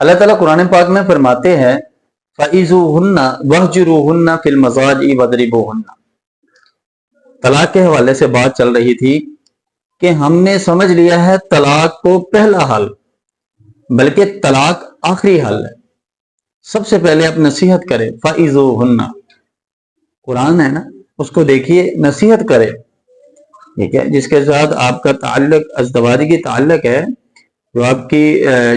اللہ تعالیٰ قرآن پاک میں فرماتے ہیں فَإِذُوهُنَّ وَهْجُرُوهُنَّ فِي الْمَضَاجِعِ وَاضْرِبُوهُنَّ۔ طلاق کے حوالے سے بات چل رہی تھی کہ ہم نے سمجھ لیا ہے طلاق کو پہلا حل، بلکہ طلاق آخری حل ہے۔ سب سے پہلے آپ نصیحت کریں، فَإِذُوهُنَّ، قرآن ہے نا، اس کو دیکھیے، نصیحت کرے، ٹھیک ہے، جس کے ساتھ آپ کا تعلق ازدواجی تعلق ہے، جو آپ کی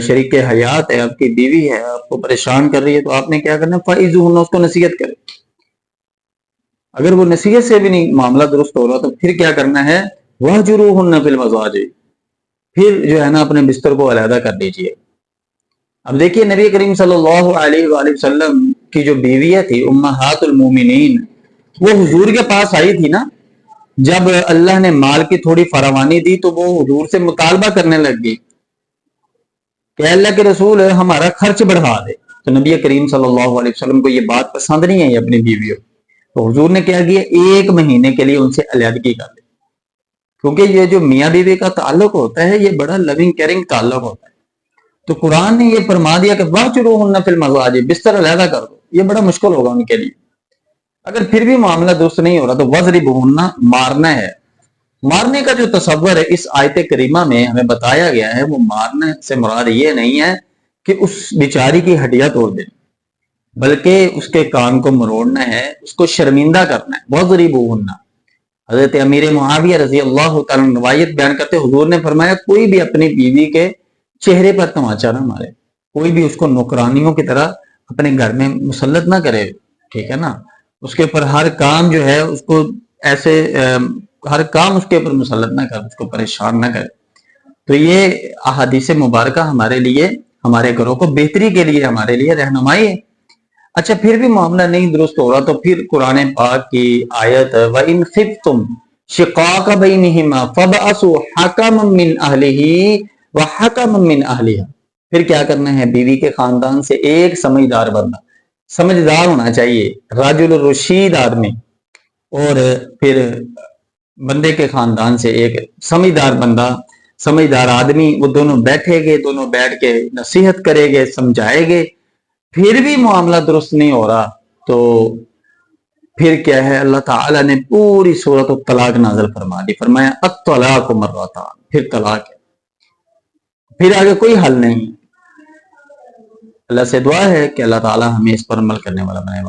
شریک حیات ہے، آپ کی بیوی ہے، آپ کو پریشان کر رہی ہے، تو آپ نے کیا کرنا ہے؟ فَإِذُوهُنَّ، اس کو نصیحت کرے۔ اگر وہ نصیحت سے بھی نہیں معاملہ درست ہو رہا تو پھر کیا کرنا ہے؟ وَاهْجُرُوهُنَّ فِي الْمَضَاجِعِ، پھر جو ہے نا اپنے بستر کو علیحدہ کر دیجئے۔ اب دیکھیے نبی کریم صلی اللہ علیہ وآلہ وسلم کی جو بیویہ تھی امہات المومنین، وہ حضور کے پاس آئی تھی نا، جب اللہ نے مال کی تھوڑی فراوانی دی تو وہ حضور سے مطالبہ کرنے لگ گئی کہ اللہ کے رسول ہمارا خرچ بڑھا دے۔ تو نبی کریم صلی اللہ علیہ وسلم کو یہ بات پسند نہیں ہے اپنی بیویوں، تو حضور نے کیا کیا؟ 1 مہینے کے لیے ان سے علیحدگی کر دی، کیونکہ یہ جو میاں بیوی کا تعلق ہوتا ہے یہ بڑا لونگ کیئرنگ تعلق ہوتا ہے۔ تو قرآن نے یہ فرما دیا کہ وَاهْجُرُوهُنَّ فِي الْمَضَاجِعِ، بستر علیحدہ کر دو، یہ بڑا مشکل ہوگا ان کے لیے۔ اگر پھر بھی معاملہ درست نہیں ہو رہا تو وَاضْرِبُوهُنَّ، مارنا ہے۔ مارنے کا جو تصور ہے اس آیت کریمہ میں ہمیں بتایا گیا ہے، وہ مارنے سے مراد یہ نہیں ہے کہ اس بیچاری کی ہڈیاں توڑ دیں، بلکہ اس کے کان کو مروڑنا ہے، اس کو شرمندہ کرنا ہے۔ وَاضْرِبُوهُنَّ، حضرت امیر معاویہ رضی اللہ تعالیٰ عنہ روایت بیان کرتے حضور نے فرمایا کوئی بھی اپنی بیوی کے چہرے پر تماچا نہ مارے، کوئی بھی اس کو نوکرانیوں کی طرح اپنے گھر میں مسلط نہ کرے، ٹھیک ہے نا، اس کے اوپر ہر کام جو ہے اس کو ایسے ہر کام اس کے اوپر مسلط نہ کرے، اس کو پریشان نہ کرے۔ تو یہ احادیث مبارکہ ہمارے لیے، ہمارے گھروں کو بہتری کے لیے، ہمارے لیے رہنمائی ہے۔ اچھا پھر بھی معاملہ نہیں درست ہو رہا تو پھر قرآن پاک کی آیت وَإِنْ خِفْتُمْ شِقَاقَ بَيْنِهِمَا فَابْعَثُوا حَكَمًا مِّنْ أَهْلِهِ وَحَكَمًا مِّنْ أَهْلِهَا، پھر کیا کرنا ہے؟ بیوی کے خاندان سے ایک سمجھدار بندہ، سمجھدار ہونا چاہیے، راجل الرشید آدمی، اور پھر بندے کے خاندان سے ایک سمجھدار بندہ، سمجھدار آدمی، وہ دونوں بیٹھے گے، دونوں بیٹھ کے نصیحت کرے گے، سمجھائے گے، پھر بھی معاملہ درست نہیں ہو رہا تو پھر کیا ہے؟ اللہ تعالیٰ نے پوری سورۃ الطلاق نازل فرما دی، فرمایا الطلاق مرتان، پھر طلاق ہے، پھر آگے کوئی حل نہیں۔ اللہ سے دعا ہے کہ اللہ تعالیٰ ہمیں اس پر عمل کرنے والا بنائے۔